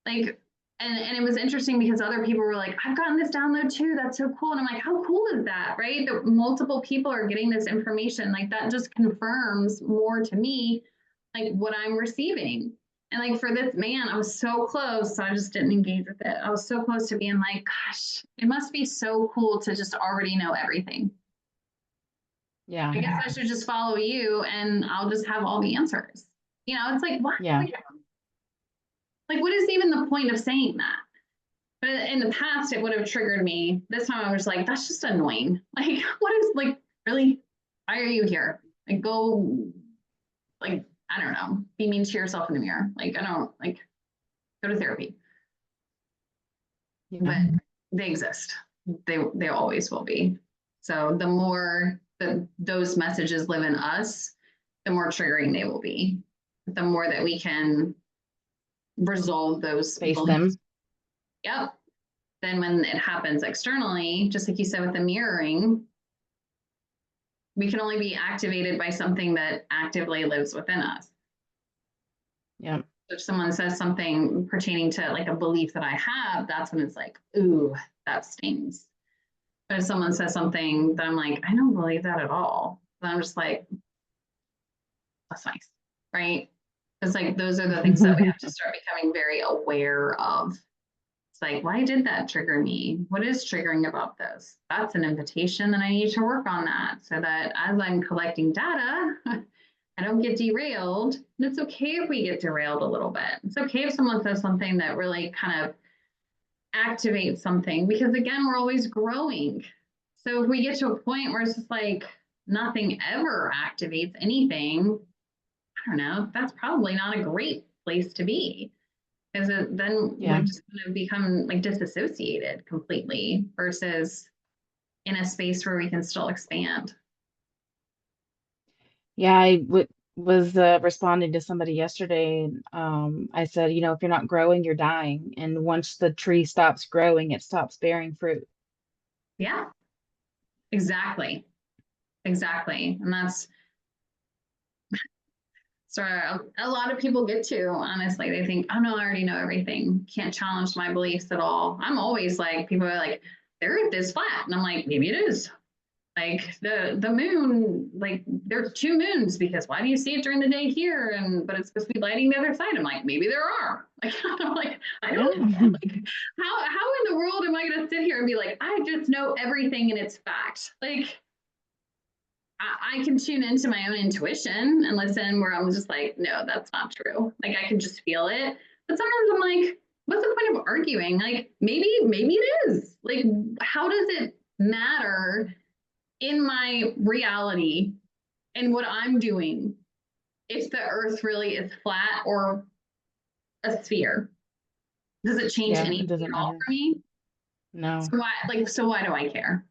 S1: Like, and it was interesting because other people were like, I've gotten this download too. That's so cool. And I'm like, how cool is that? Right? That multiple people are getting this information. Like that just confirms more to me, like what I'm receiving. And like for this man, I was so close. So I just didn't engage with it. I was so close to being like, gosh, it must be so cool to just already know everything.
S2: Yeah.
S1: I guess I should just follow you and I'll just have all the answers. You know, it's like, what?
S2: Yeah.
S1: Like, what is even the point of saying that? But in the past, it would have triggered me. This time I was like, that's just annoying. Like, what is like, really? Why are you here? Like, go, like, I don't know, be mean to yourself in the mirror. Like, I don't, like, go to therapy.
S2: Yeah.
S1: But they exist. They always will be. So the more that those messages live in us, the more triggering they will be. The more that we can resolve those
S2: Face
S1: beliefs.
S2: them.
S1: Yep. Then when it happens externally, just like you said with the mirroring, we can only be activated by something that actively lives within us.
S2: Yeah.
S1: If someone says something pertaining to like a belief that I have, that's when it's like, ooh, that stings. But if someone says something that I'm like, I don't believe that at all, then I'm just like, that's nice, right? It's like those are the things that we have to start becoming very aware of. It's like, why did that trigger me? What is triggering about this? That's an invitation that I need to work on that so that as I'm collecting data, I don't get derailed. And it's okay if we get derailed a little bit. It's okay if someone says something that really kind of activates something because again, we're always growing. So if we get to a point where it's just like nothing ever activates anything, I don't know, that's probably not a great place to be. Because then
S2: Yeah.
S1: we're just going to become like disassociated completely versus in a space where we can still expand.
S2: Yeah, was responding to somebody yesterday. I said, you know, if you're not growing, you're dying. And once the tree stops growing, it stops bearing fruit.
S1: Yeah, exactly. Exactly. And that's so a lot of people get to, honestly, they think, oh no, I already know everything. Can't challenge my beliefs at all. I'm always like, people are like, the earth is flat. And I'm like, maybe it is. Like the moon, like there's two moons because why do you see it during the day here? And but it's supposed to be lighting the other side. I'm like, maybe there are. Like I'm like, I don't know.
S2: Yeah.
S1: Like how in the world am I gonna sit here and be like, I just know everything and it's fact? Like I can tune into my own intuition and listen where I'm just like, no, that's not true. Like I can just feel it. But sometimes I'm like, what's the point of arguing? Like maybe it is. Like, how does it matter in my reality and what I'm doing if the earth really is flat or a sphere? Does it change
S2: Yeah, it
S1: anything
S2: doesn't
S1: at all
S2: matter.
S1: for me?
S2: No.
S1: So why do I care?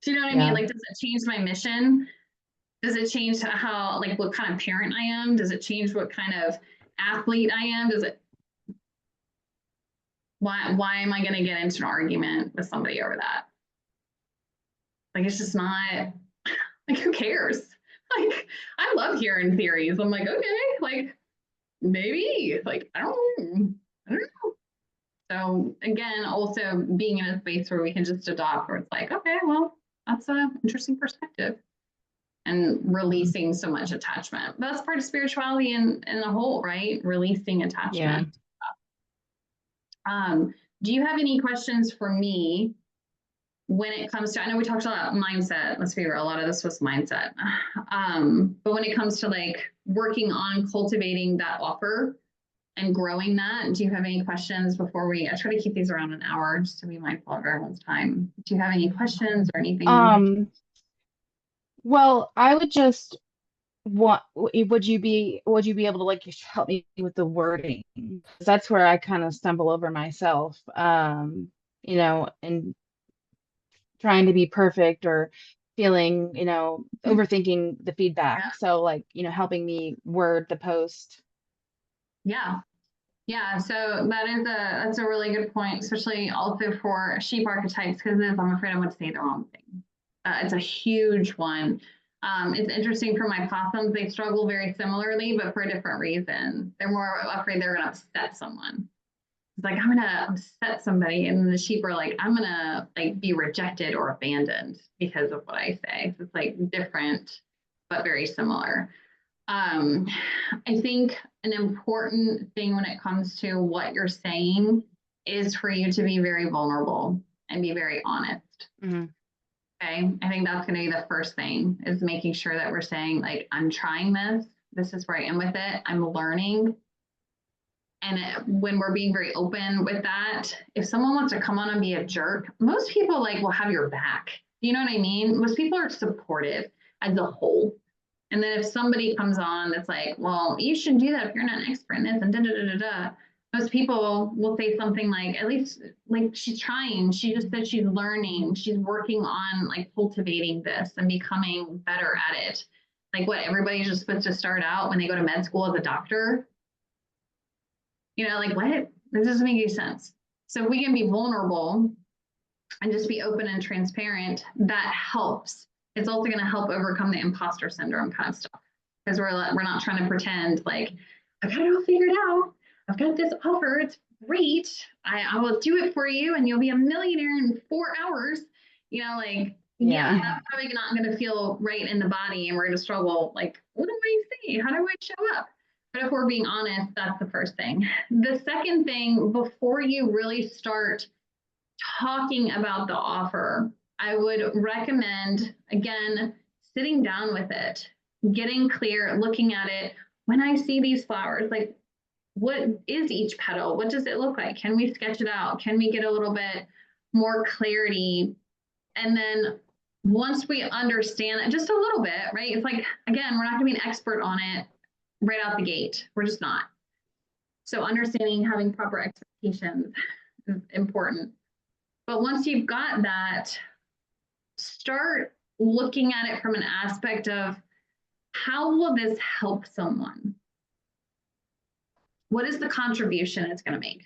S1: Do you know what I mean?
S2: Yeah.
S1: Like, does it change my mission? Does it change how, like, what kind of parent I am? Does it change what kind of athlete I am? Does it, why am I going to get into an argument with somebody over that? Like, it's just not, like, who cares? Like, I love hearing theories. I'm like, okay, like, maybe, like, I don't know. So again, also being in a space where we can just adopt, where it's like, okay, well, that's an interesting perspective. And releasing so much attachment. That's part of spirituality in the whole, right? Releasing
S2: Yeah.
S1: attachment. Do you have any questions for me when it comes to, I know we talked about mindset, let's be real, a lot of this was mindset. But when it comes to like working on cultivating that offer and growing that, do you have any questions before I try to keep these around an hour just to be mindful of everyone's time. Do you have any questions or anything?
S2: Well, I would just would you be able to like help me with the wording? 'Cause that's where I kind of stumble over myself. You know, and trying to be perfect or feeling, you know, overthinking the
S1: Yeah.
S2: feedback. So like, you know, helping me word the post.
S1: Yeah. Yeah, so that's a really good point, especially also for sheep archetypes, because I'm afraid I'm going to say the wrong thing. It's a huge one. It's interesting for my possums, they struggle very similarly, but for a different reason. They're more afraid they're going to upset someone. It's like, I'm going to upset somebody. And the sheep are like, I'm going to like be rejected or abandoned because of what I say. So it's like different, but very similar. I think an important thing when it comes to what you're saying is for you to be very vulnerable and be very honest.
S2: Mm-hmm.
S1: Okay. I think that's going to be the first thing, is making sure that we're saying, like, I'm trying this. This is where I am with it. I'm learning. And when we're being very open with that, if someone wants to come on and be a jerk, most people like will have your back. You know what I mean? Most people are supportive as a whole. And then if somebody comes on that's like, well, you shouldn't do that if you're not an expert in this, and da da da da da, most people will say something like, at least like, she's trying. She just said she's learning. She's working on like cultivating this and becoming better at it. Like, what, everybody's just supposed to start out when they go to med school as a doctor? You know, like, what? This doesn't make any sense. So if we can be vulnerable and just be open and transparent, that helps. It's also going to help overcome the imposter syndrome kind of stuff, because we're not trying to pretend like, I've got it all figured out. I've got this offer. It's great. I will do it for you, and you'll be a millionaire in 4 hours. You know, like, yeah, that's probably not going to feel right in the body, and we're going to struggle. Like, what do I say? How do I show up? But if we're being honest, that's the first thing. The second thing, before you really start talking about the offer, I would recommend, again, sitting down with it, getting clear, looking at it. When I see these flowers, like, what is each petal? What does it look like? Can we sketch it out? Can we get a little bit more clarity? And then once we understand that just a little bit, right? It's like, again, we're not going to be an expert on it right out the gate. We're just not. So understanding, having proper expectations is important. But once you've got that, start looking at it from an aspect of, how will this help someone? What is the contribution it's going to make?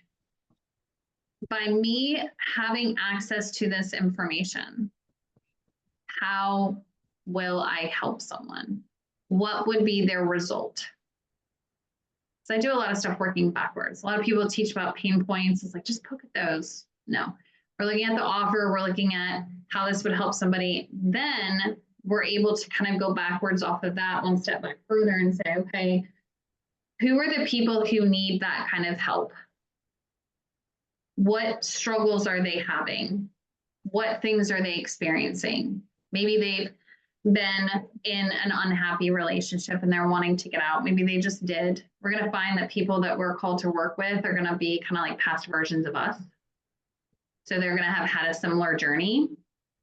S1: By me having access to this information, how will I help someone? What would be their result? So I do a lot of stuff working backwards. A lot of people teach about pain points. It's like, just poke at those. No, we're looking at the offer. We're looking at how this would help somebody. Then we're able to kind of go backwards off of that, one step back further, and say, okay, who are the people who need that kind of help? What struggles are they having? What things are they experiencing? Maybe they've been in an unhappy relationship and they're wanting to get out. Maybe they just did. We're going to find that people that we're called to work with are going to be kind of like past versions of us. So they're going to have had a similar journey.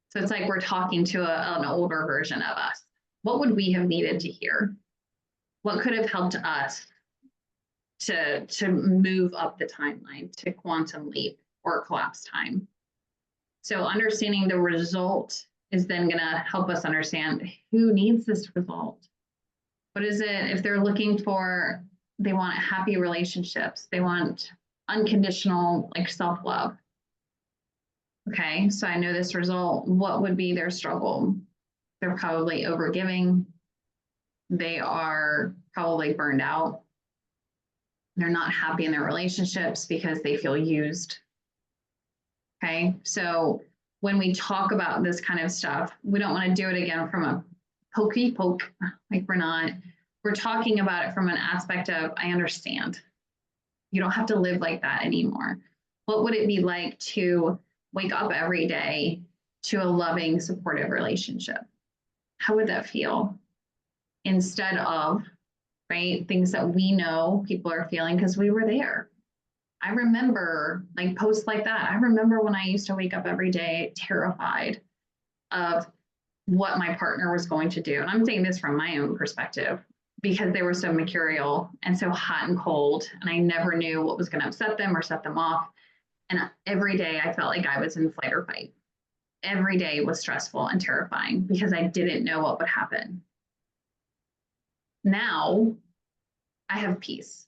S1: So it's like we're talking to an older version of us. What would we have needed to hear? What could have helped us to move up the timeline, to quantum leap or collapse time? So understanding the result is then going to help us understand who needs this result. What is it? If they're looking for, they want happy relationships, they want unconditional like self-love. Okay, so I know this result. What would be their struggle? They're probably overgiving. They are probably burned out. They're not happy in their relationships because they feel used. Okay, so when we talk about this kind of stuff, we don't want to do it again from a pokey poke, like we're talking about it from an aspect of, I understand. You don't have to live like that anymore. What would it be like to wake up every day to a loving, supportive relationship? How would that feel? Instead of, right, things that we know people are feeling because we were there. I remember like posts like that. I remember when I used to wake up every day terrified of what my partner was going to do. And I'm saying this from my own perspective because they were so mercurial and so hot and cold. And I never knew what was going to upset them or set them off. And every day I felt like I was in flight or fight. Every day was stressful and terrifying because I didn't know what would happen. Now I have peace.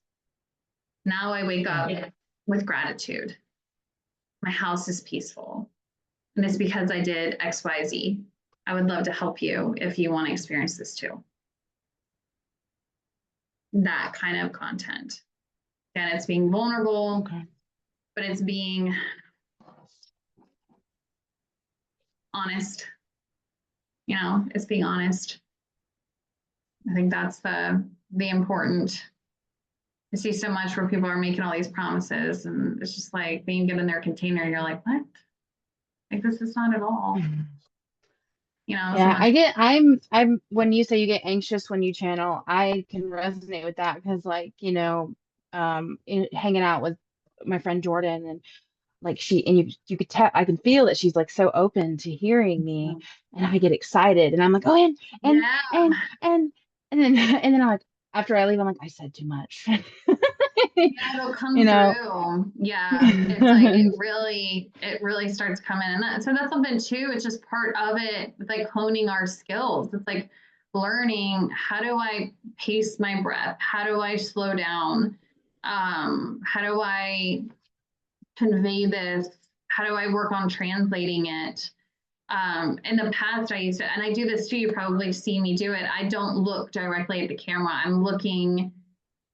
S1: Now I wake up with gratitude. My house is peaceful. And it's because I did X, Y, Z. I would love to help you if you want to experience this too. That kind of content. And it's being vulnerable,
S2: Okay.
S1: but it's being honest. It's being honest. I think that's the important. I see so much where people are making all these promises, and it's just like being given their container, and you're like, what? Like, this is not at all.
S2: Yeah, I'm when you say you get anxious when you channel, I can resonate with that because like, hanging out with my friend Jordan and like you could tell I can feel that she's like so open to hearing me and I get excited and I'm like, oh and
S1: Yeah.
S2: and and and then and then I'm like after I leave, I'm like, I said too much.
S1: Yeah, it'll come
S2: You know.
S1: through. Yeah. It's like it really starts coming. And so that's something too. It's just part of it. It's like honing our skills. It's like learning, how do I pace my breath? How do I slow down? How do I convey this? How do I work on translating it? In the past, I used to, and I do this too, you probably see me do it. I don't look directly at the camera. I'm looking,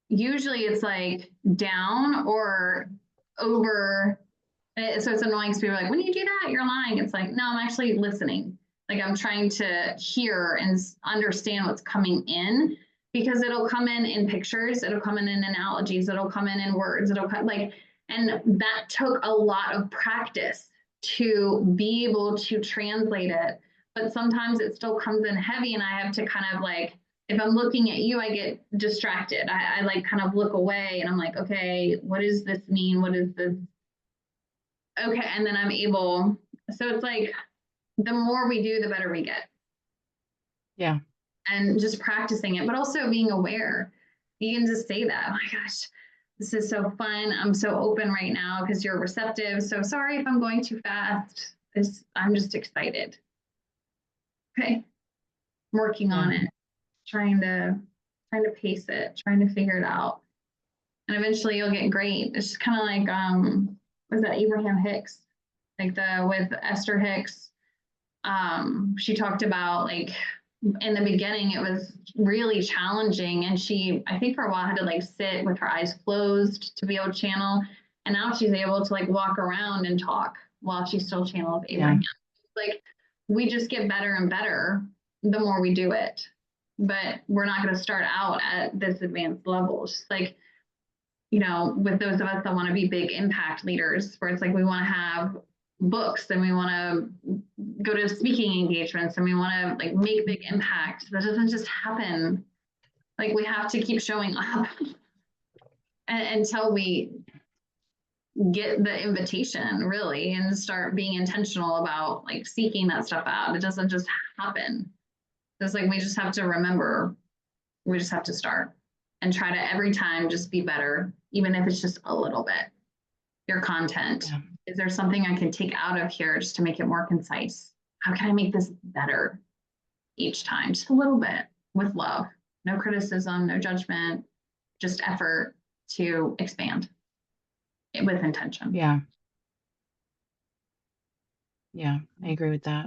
S1: usually it's like down or over. So it's annoying because people are like, when you do that, you're lying. It's like, no, I'm actually listening. Like I'm trying to hear and understand what's coming in, because it'll come in pictures, it'll come in analogies, it'll come in words, it'll come like, and that took a lot of practice to be able to translate it. But sometimes it still comes in heavy, and I have to kind of like, if I'm looking at you, I get distracted. I like kind of look away, and I'm like, okay, what does this mean? What is this? Okay, and then I'm able. So it's like the more we do, the better we get.
S2: Yeah.
S1: And just practicing it, but also being aware. You can just say that, oh my gosh, this is so fun. I'm so open right now because you're receptive. So sorry if I'm going too fast. I'm just excited. Okay. I'm working on it, trying to pace it, trying to figure it out. And eventually you'll get great. It's just kind of like was that Abraham Hicks? Like with Esther Hicks. She talked about like in the beginning it was really challenging, and she, I think for a while, had to like sit with her eyes closed to be able to channel, and now she's able to like walk around and talk while she still channels Abraham. Like we just get better and better the more we do it, but we're not going to start out at this advanced level. It's just like, with those of us that want to be big impact leaders, where it's like we want to have books and we want to go to speaking engagements and we want to like make big impact. That doesn't just happen. Like we have to keep showing up until we get the invitation, really, and start being intentional about like seeking that stuff out. It doesn't just happen. It's like we just have to remember, we just have to start and try to every time just be better, even if it's just a little bit. Your content.
S2: Yeah.
S1: Is there something I can take out of here just to make it more concise? How can I make this better each time? Just a little bit with love, no criticism, no judgment, just effort to expand it with intention.
S2: Yeah. Yeah, I agree with that.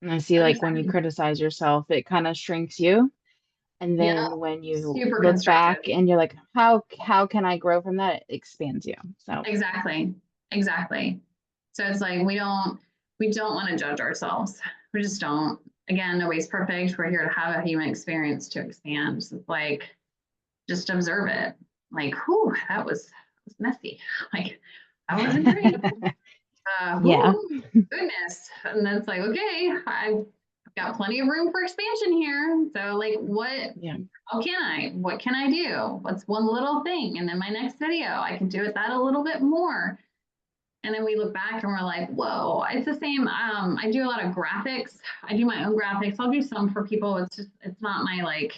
S2: And I see like when you criticize yourself, it kind of shrinks you. And then when you look back and you're like, how can I grow from that? It expands you. So
S1: exactly. So it's like we don't want to judge ourselves. We just don't. Again, nobody's perfect. We're here to have a human experience to expand. So it's like just observe it. Like, whew, that was messy. Like, that wasn't great.
S2: yeah.
S1: Goodness. And then it's like, okay, I've got plenty of room for expansion here. So like what can I do? What's one little thing? And then my next video, I can do it that a little bit more. And then we look back and we're like, whoa, it's the same. I do a lot of graphics. I do my own graphics. I'll do some for people. It's not my like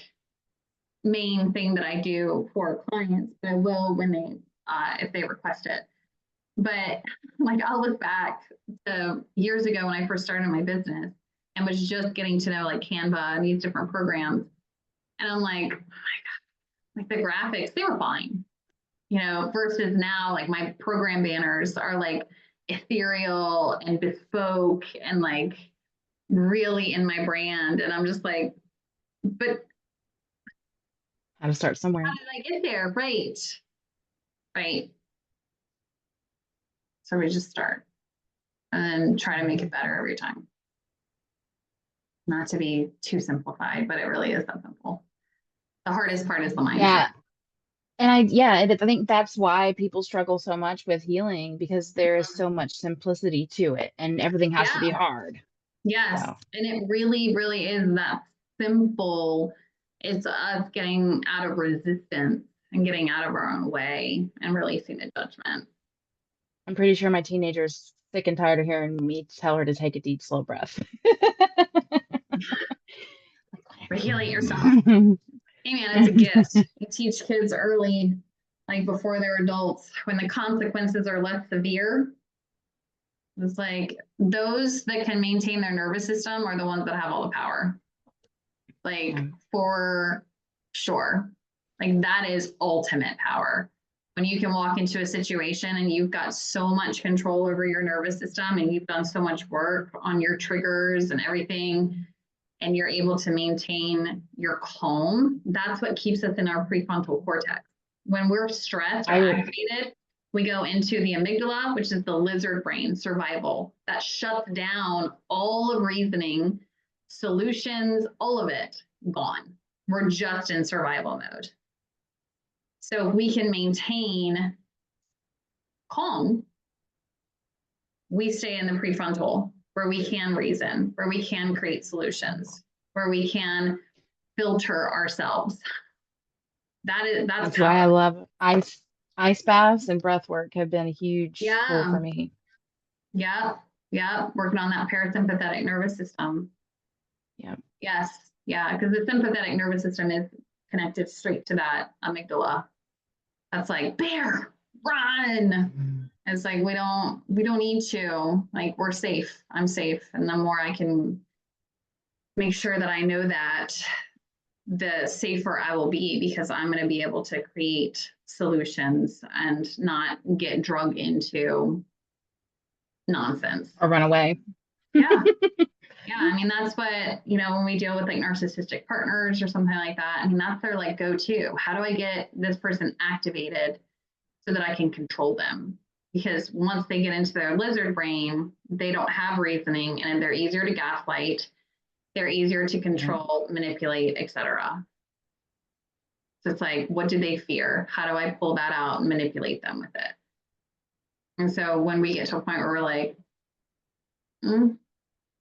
S1: main thing that I do for clients, but I will when they, if they request it. But like, I'll look back to years ago when I first started my business and was just getting to know like Canva and these different programs. And I'm like, oh my God, like the graphics, they were fine, versus now, like my program banners are like ethereal and bespoke and like really in my brand. And I'm just like, but
S2: How to start somewhere.
S1: how did I get there? Right. Right. So we just start and try to make it better every time. Not to be too simplified, but it really is that simple. The hardest part is the mindset.
S2: Yeah. And I think that's why people struggle so much with healing, because there is so much simplicity to it and everything has to be
S1: Yeah.
S2: hard.
S1: Yes.
S2: So.
S1: And it really, really is that simple. It's us getting out of resistance and getting out of our own way and releasing the judgment.
S2: I'm pretty sure my teenager's sick and tired of hearing me tell her to take a deep, slow breath.
S1: Regulate yourself. Hey man, it's a gift. You teach kids early, like before they're adults, when the consequences are less severe. It's like those that can maintain their nervous system are the ones that have all the power. Like for sure. Like that is ultimate power. When you can walk into a situation and you've got so much control over your nervous system and you've done so much work on your triggers and everything, and you're able to maintain your calm, that's what keeps us in our prefrontal cortex. When we're stressed or activated, we go into the amygdala, which is the lizard brain, survival. That shuts down all of reasoning, solutions, all of it gone. We're just in survival mode. So if we can maintain calm, we stay in the prefrontal where we can reason, where we can create solutions, where we can filter ourselves. That's
S2: why I love ice baths and breath work have been a huge tool for me.
S1: Yeah. Working on that parasympathetic nervous system.
S2: Yeah.
S1: Yes. Yeah. Because the sympathetic nervous system is connected straight to that amygdala. That's like, bear, run. It's like we don't need to. Like we're safe. I'm safe. And the more I can make sure that I know that, the safer I will be, because I'm going to be able to create solutions and not get drugged into nonsense
S2: or run away.
S1: Yeah. Yeah. I mean, that's what, when we deal with like narcissistic partners or something like that, I mean, that's their like go-to. How do I get this person activated so that I can control them? Because once they get into their lizard brain, they don't have reasoning and they're easier to gaslight. They're easier to control, manipulate, etc. So it's like, what do they fear? How do I pull that out and manipulate them with it? And so when we get to a point where we're like,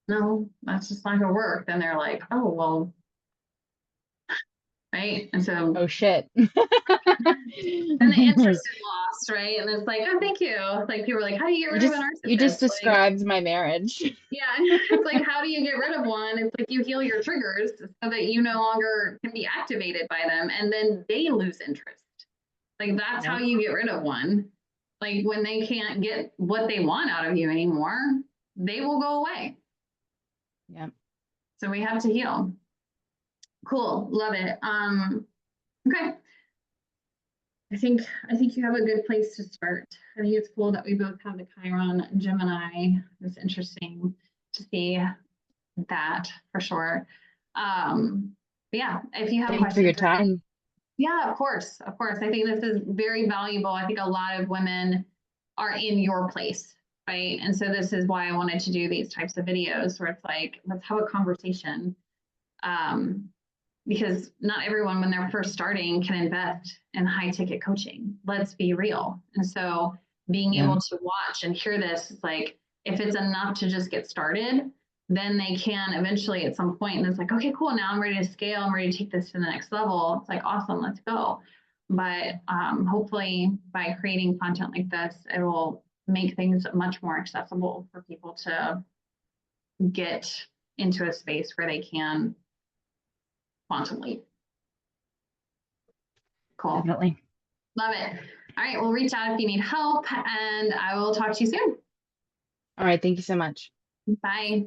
S1: no, that's just not gonna work, then they're like, oh, well, right? And so,
S2: oh shit.
S1: And the interest is lost, right? And it's like, oh, thank you. Like people are like, how do you get rid of a narcissist?
S2: You just described my marriage.
S1: Yeah, it's like, how do you get rid of one? It's like you heal your triggers so that you no longer can be activated by them, and then they lose interest. Like that's how you get rid of one. Like when they can't get what they want out of you anymore, they will go away.
S2: Yeah.
S1: So we have to heal. Cool, love it. Okay. I think you have a good place to start. I think it's cool that we both have the Chiron Gemini. It's interesting to see that for sure. But yeah, if you have
S2: Thanks
S1: questions
S2: for your time.
S1: Yeah, of course. Of course. I think this is very valuable. I think a lot of women are in your place, right? And so this is why I wanted to do these types of videos where it's like, let's have a conversation. Because not everyone, when they're first starting, can invest in high ticket coaching. Let's be real. And so being able to watch and hear this, is like, if it's enough to just get started, then they can eventually at some point, and it's like, okay, cool, now I'm ready to scale, I'm ready to take this to the next level. It's like, awesome, let's go. But hopefully by creating content like this, it will make things much more accessible for people to get into a space where they can quantum leap. Cool.
S2: Definitely.
S1: Love it. All right, we'll reach out if you need help, and I will talk to you soon.
S2: All right, thank you so much.
S1: Bye.